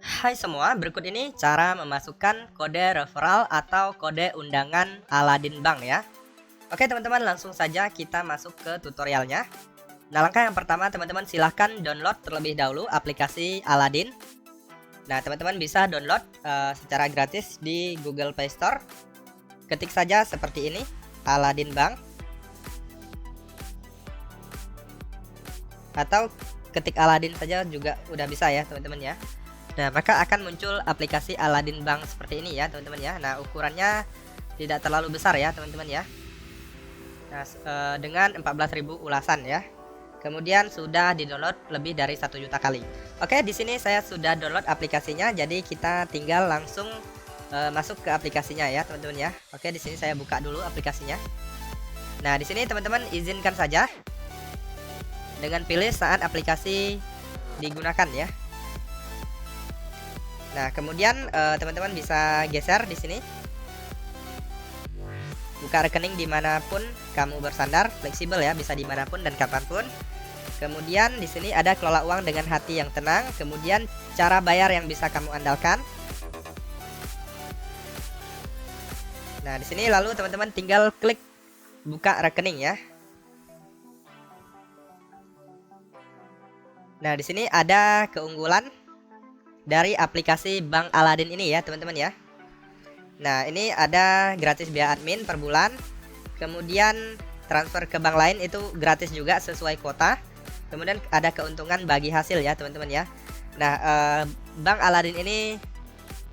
Hai semua, berikut ini cara memasukkan kode referral atau kode undangan Aladin Bank ya. Oke teman-teman, langsung saja kita masuk ke tutorialnya. Nah, langkah yang pertama teman-teman silahkan download terlebih dahulu aplikasi Aladin. Nah, teman-teman bisa download secara gratis di Google Play Store. Ketik saja seperti ini, Aladin Bank. Atau ketik Aladin saja juga udah bisa ya teman-teman ya. Nah, maka akan muncul aplikasi Aladin Bank seperti ini ya teman-teman ya. Nah, ukurannya tidak terlalu besar ya teman-teman ya. Nah, dengan 14.000 ulasan ya. Kemudian sudah di-download lebih dari 1 juta kali. Oke, di sini saya sudah download aplikasinya, jadi kita tinggal langsung masuk ke aplikasinya ya teman-teman ya. Oke, di sini saya buka dulu aplikasinya. Nah, di sini teman-teman izinkan saja dengan pilih saat aplikasi digunakan ya. Nah, kemudian teman-teman bisa geser di sini. Buka rekening dimanapun kamu bersandar, fleksibel ya, bisa dimanapun dan kapanpun. Kemudian di sini ada kelola uang dengan hati yang tenang. Kemudian cara bayar yang bisa kamu andalkan. Nah, di sini lalu teman-teman tinggal klik buka rekening ya. Nah, di sini ada keunggulan dari aplikasi Bank Aladin ini ya teman-teman ya. Nah, ini ada gratis biaya admin per bulan. Kemudian transfer ke bank lain itu gratis juga sesuai kuota. Kemudian ada keuntungan bagi hasil ya teman-teman ya. Nah, Bank Aladin ini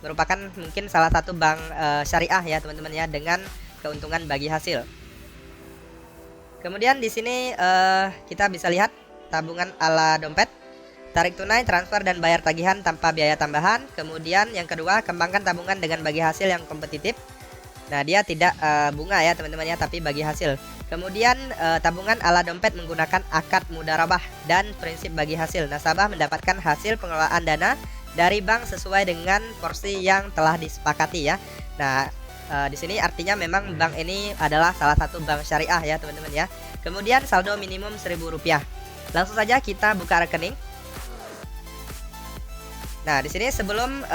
merupakan mungkin salah satu bank syariah ya teman-teman ya, dengan keuntungan bagi hasil. Kemudian di sini kita bisa lihat tabungan ala dompet, tarik tunai, transfer, dan bayar tagihan tanpa biaya tambahan. Kemudian yang kedua, kembangkan tabungan dengan bagi hasil yang kompetitif. Nah, dia tidak bunga ya teman-teman ya, tapi bagi hasil. Kemudian tabungan ala dompet menggunakan akad mudharabah dan prinsip bagi hasil. Nasabah mendapatkan hasil pengelolaan dana dari bank sesuai dengan porsi yang telah disepakati ya. Nah, di sini artinya memang bank ini adalah salah satu bank syariah ya teman-teman ya. Kemudian saldo minimum Rp1.000. Langsung saja kita buka rekening. Nah, di sini sebelum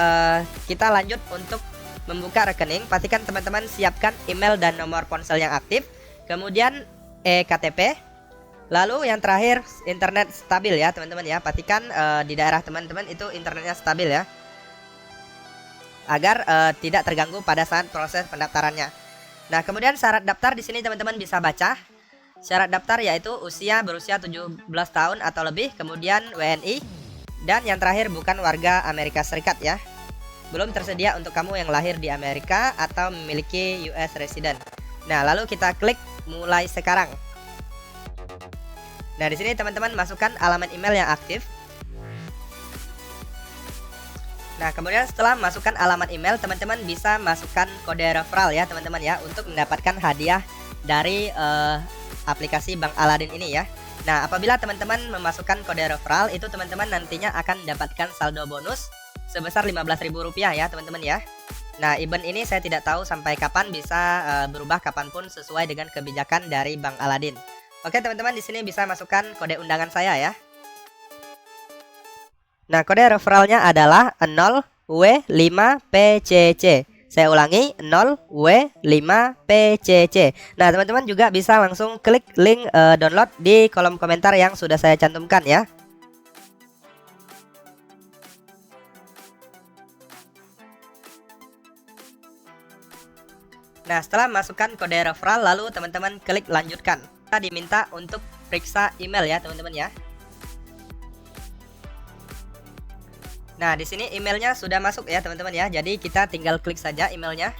kita lanjut untuk membuka rekening, pastikan teman-teman siapkan email dan nomor ponsel yang aktif, kemudian eKTP, lalu yang terakhir internet stabil ya teman-teman ya. Pastikan di daerah teman-teman itu internetnya stabil ya, agar tidak terganggu pada saat proses pendaftarannya. Nah, kemudian syarat daftar di sini teman-teman bisa baca. Syarat daftar yaitu berusia 17 tahun atau lebih, kemudian WNI, dan yang terakhir bukan warga Amerika Serikat ya. Belum tersedia untuk kamu yang lahir di Amerika atau memiliki US resident. Nah, lalu kita klik mulai sekarang. Nah, di sini teman-teman masukkan alamat email yang aktif. Nah, kemudian setelah masukkan alamat email, teman-teman bisa masukkan kode referral ya teman-teman ya, untuk mendapatkan hadiah dari aplikasi Bank Aladin ini ya. Nah, apabila teman-teman memasukkan kode referral, itu teman-teman nantinya akan mendapatkan saldo bonus sebesar Rp15.000 ya teman-teman ya. Nah, event ini saya tidak tahu sampai kapan, bisa berubah kapanpun sesuai dengan kebijakan dari Bank Aladin. Oke teman-teman, di sini bisa masukkan kode undangan saya ya. Nah, kode referralnya adalah 0W5PCC. Saya ulangi, 0W5PCC. Nah, teman-teman juga bisa langsung klik link download di kolom komentar yang sudah saya cantumkan ya. Nah, setelah masukkan kode referral, lalu teman-teman klik lanjutkan. Kita diminta untuk periksa email ya teman-teman ya. Nah, di sini emailnya sudah masuk ya teman-teman ya. Jadi kita tinggal klik saja emailnya.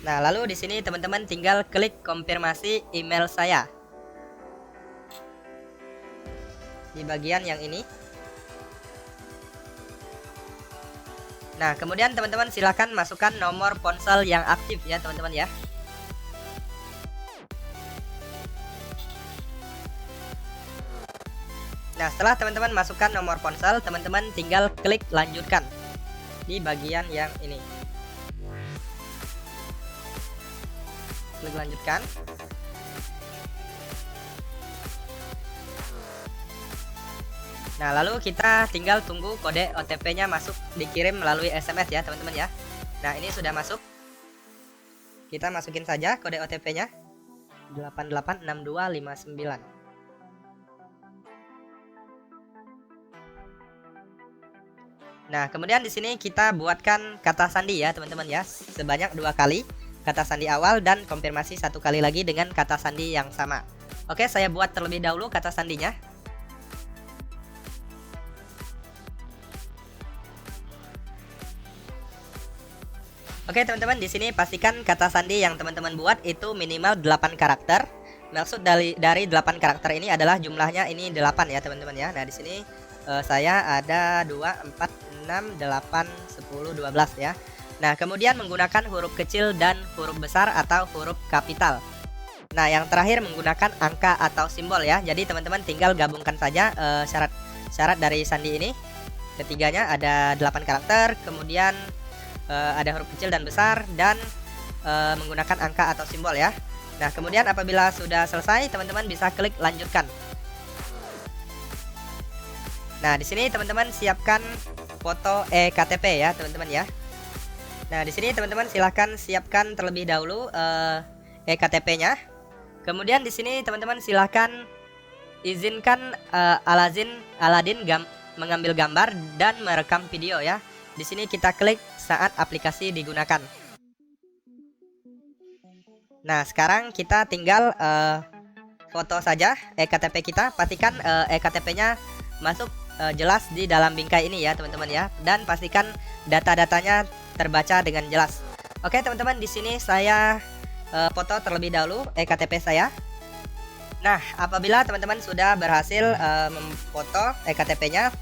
Nah, lalu di sini teman-teman tinggal klik konfirmasi email saya. Di bagian yang ini. Nah, kemudian teman-teman silahkan masukkan nomor ponsel yang aktif ya teman-teman ya. Nah, setelah teman-teman masukkan nomor ponsel, teman-teman tinggal klik lanjutkan di bagian yang ini. Klik lanjutkan. Nah, lalu kita tinggal tunggu kode OTP-nya masuk dikirim melalui SMS ya, teman-teman ya. Nah, ini sudah masuk. Kita masukin saja kode OTP-nya 886259. Nah, kemudian di sini kita buatkan kata sandi ya, teman-teman ya, sebanyak 2 kali kata sandi awal dan konfirmasi 1 kali lagi dengan kata sandi yang sama. Oke, saya buat terlebih dahulu kata sandinya. Oke, teman-teman, di sini pastikan kata sandi yang teman-teman buat itu minimal 8 karakter. Maksud dari 8 karakter ini adalah jumlahnya ini 8 ya, teman-teman ya. Nah, di sini saya ada 2, 4, 6, 8, 10, 12 ya. Nah, kemudian menggunakan huruf kecil dan huruf besar atau huruf kapital. Nah, yang terakhir menggunakan angka atau simbol ya. Jadi teman-teman tinggal gabungkan saja syarat dari sandi ini. Ketiganya ada 8 karakter, kemudian ada huruf kecil dan besar, dan menggunakan angka atau simbol ya. Nah, kemudian apabila sudah selesai, teman-teman bisa klik lanjutkan. Nah, di sini teman-teman siapkan foto eKTP ya, teman-teman ya. Nah, di sini teman-teman silahkan siapkan terlebih dahulu eKTP-nya. Kemudian di sini teman-teman silahkan izinkan Aladin mengambil gambar dan merekam video ya. Di sini kita klik saat aplikasi digunakan. Nah, sekarang kita tinggal foto saja eKTP kita. Pastikan eKTP-nya masuk jelas di dalam bingkai ini ya, teman-teman ya. Dan pastikan data-datanya terbaca dengan jelas. Oke, teman-teman, di sini saya foto terlebih dahulu eKTP saya. Nah, apabila teman-teman sudah berhasil memfoto eKTP-nya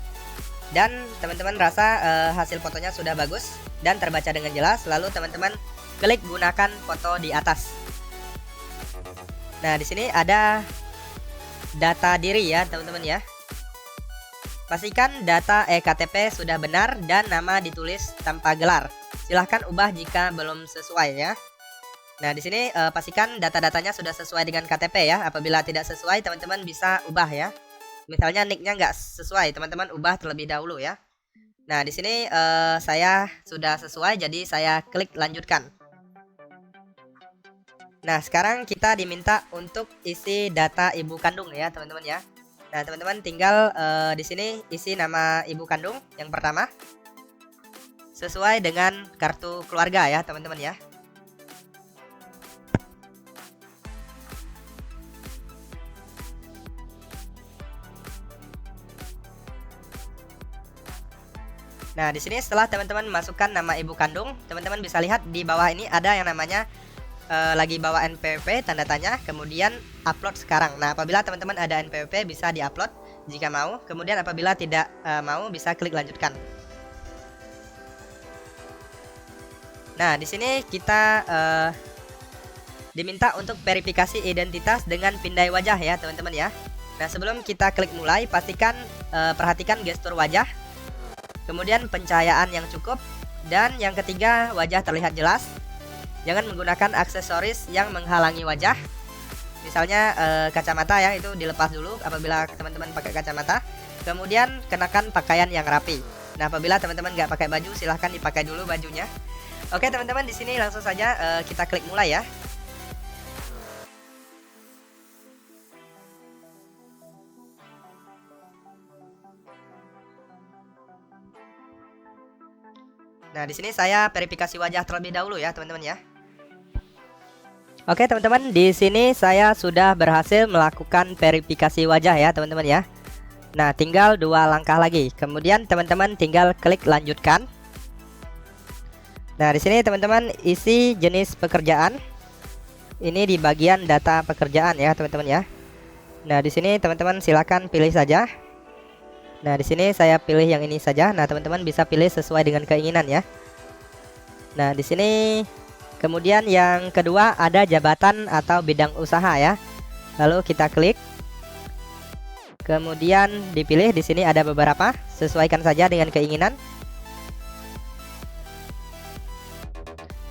dan teman-teman rasa hasil fotonya sudah bagus dan terbaca dengan jelas, lalu teman-teman klik gunakan foto di atas. Nah, di sini ada data diri ya, teman-teman ya. Pastikan data eKTP sudah benar dan nama ditulis tanpa gelar. Silahkan ubah jika belum sesuai ya. Nah, di sini pastikan data-datanya sudah sesuai dengan KTP ya. Apabila tidak sesuai, teman-teman bisa ubah ya. Misalnya nicknya nggak sesuai, teman-teman ubah terlebih dahulu ya. Nah, di sini saya sudah sesuai, jadi saya klik lanjutkan. Nah, sekarang kita diminta untuk isi data ibu kandung ya, teman-teman ya. Nah, teman-teman tinggal di sini isi nama ibu kandung yang pertama sesuai dengan kartu keluarga ya, teman-teman ya. Nah, di sini setelah teman-teman masukkan nama ibu kandung, teman-teman bisa lihat di bawah ini ada yang namanya lagi bawa NPWP tanda tanya, kemudian upload sekarang. Nah, apabila teman-teman ada NPWP bisa diupload jika mau, kemudian apabila tidak mau bisa klik lanjutkan. Nah, di sini kita diminta untuk verifikasi identitas dengan pindai wajah ya, teman-teman ya. Nah, sebelum kita klik mulai, pastikan perhatikan gestur wajah, kemudian pencahayaan yang cukup, dan yang ketiga wajah terlihat jelas. Jangan menggunakan aksesoris yang menghalangi wajah. Misalnya kacamata ya, itu dilepas dulu apabila teman-teman pakai kacamata. Kemudian kenakan pakaian yang rapi. Nah, apabila teman-teman nggak pakai baju, silahkan dipakai dulu bajunya. Oke, teman-teman, di sini langsung saja kita klik mulai ya. Nah, di sini saya verifikasi wajah terlebih dahulu ya, teman-teman ya. Oke, teman-teman, di sini saya sudah berhasil melakukan verifikasi wajah ya, teman-teman ya. Nah, tinggal 2 langkah lagi. Kemudian teman-teman tinggal klik lanjutkan. Nah, di sini teman-teman isi jenis pekerjaan. Ini di bagian data pekerjaan ya, teman-teman ya. Nah, di sini teman-teman silakan pilih saja. Nah, di sini saya pilih yang ini saja. Nah, teman-teman bisa pilih sesuai dengan keinginan ya. Nah, di sini kemudian yang kedua ada jabatan atau bidang usaha ya. Lalu kita klik. Kemudian dipilih, di sini ada beberapa, sesuaikan saja dengan keinginan.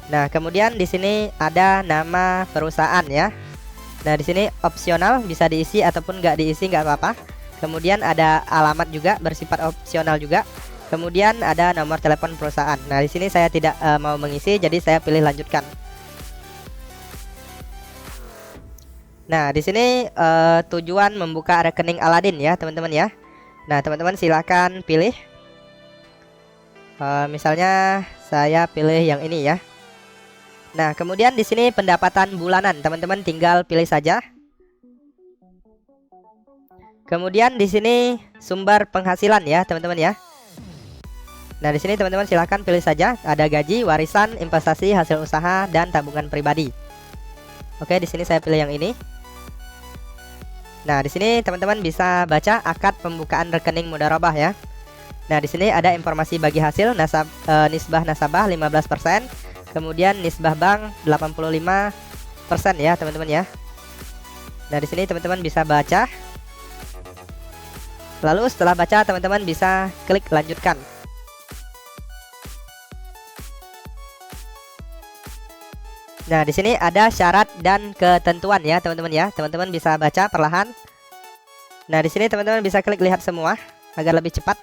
Nah, kemudian di sini ada nama perusahaan ya. Nah, di sini opsional, bisa diisi ataupun nggak diisi nggak apa-apa. Kemudian ada alamat juga, bersifat opsional juga. Kemudian ada nomor telepon perusahaan. Nah, di sini saya tidak mau mengisi, jadi saya pilih lanjutkan. Nah, di sini tujuan membuka rekening Aladin ya, teman-teman ya. Nah, teman-teman silakan pilih. Misalnya saya pilih yang ini ya. Nah, kemudian di sini pendapatan bulanan, teman-teman tinggal pilih saja. Kemudian di sini sumber penghasilan ya, teman-teman ya. Nah, di sini teman-teman silahkan pilih saja. Ada gaji, warisan, investasi, hasil usaha, dan tabungan pribadi. Oke, di sini saya pilih yang ini. Nah, di sini teman-teman bisa baca akad pembukaan rekening mudharabah ya. Nah, di sini ada informasi bagi hasil, nisbah nasabah 15%, kemudian nisbah bank 85% ya, teman-teman ya. Nah, di sini teman-teman bisa baca. Lalu setelah baca, teman-teman bisa klik lanjutkan. Nah, di sini ada syarat dan ketentuan ya, teman-teman ya. Teman-teman bisa baca perlahan. Nah, di sini teman-teman bisa klik lihat semua agar lebih cepat.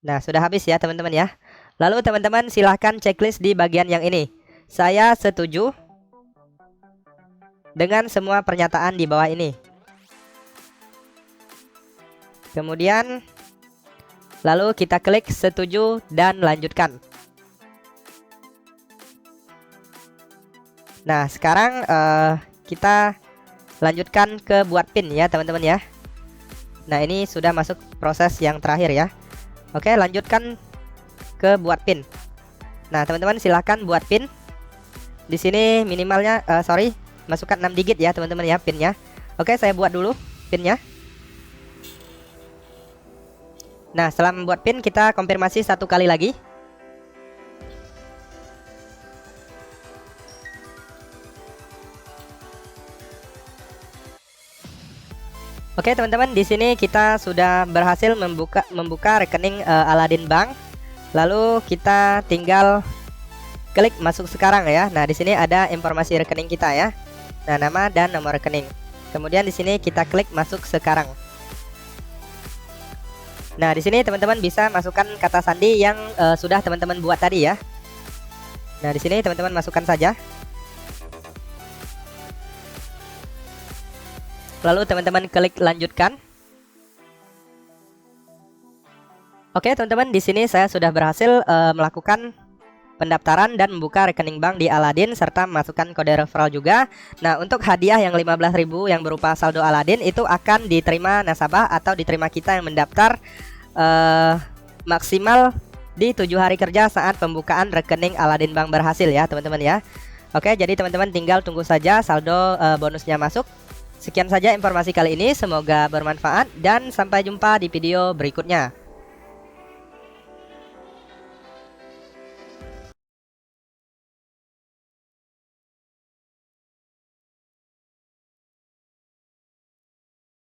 Nah, sudah habis ya, teman-teman ya. Lalu teman-teman silahkan checklist di bagian yang ini. Saya setuju dengan semua pernyataan di bawah ini. Kemudian lalu kita klik setuju dan lanjutkan. Nah, sekarang kita lanjutkan ke buat pin ya, teman-teman ya. Nah, ini sudah masuk proses yang terakhir ya. Oke, lanjutkan ke buat pin. Nah, teman-teman silahkan buat pin. Di sini minimalnya masukkan 6 digit ya, teman-teman ya, pinnya. Oke, saya buat dulu pinnya. Nah, setelah membuat pin, kita konfirmasi satu kali lagi. Oke, teman-teman, di sini kita sudah berhasil membuka rekening Aladin Bank. Lalu kita tinggal klik masuk sekarang ya. Nah, di sini ada informasi rekening kita ya. Nah, nama dan nomor rekening. Kemudian di sini kita klik masuk sekarang. Nah, di sini teman-teman bisa masukkan kata sandi yang sudah teman-teman buat tadi ya. Nah, di sini teman-teman masukkan saja. Lalu teman-teman klik lanjutkan. Oke, teman-teman, di sini saya sudah berhasil melakukan pendaftaran dan membuka rekening bank di Aladin serta memasukkan kode referral juga. Nah, untuk hadiah yang 15.000 yang berupa saldo Aladin itu akan diterima nasabah atau diterima kita yang mendaftar maksimal di 7 hari kerja saat pembukaan rekening Aladin Bank berhasil ya, teman-teman ya. Oke, jadi teman-teman tinggal tunggu saja saldo bonusnya masuk. Sekian saja informasi kali ini, semoga bermanfaat dan sampai jumpa di video berikutnya.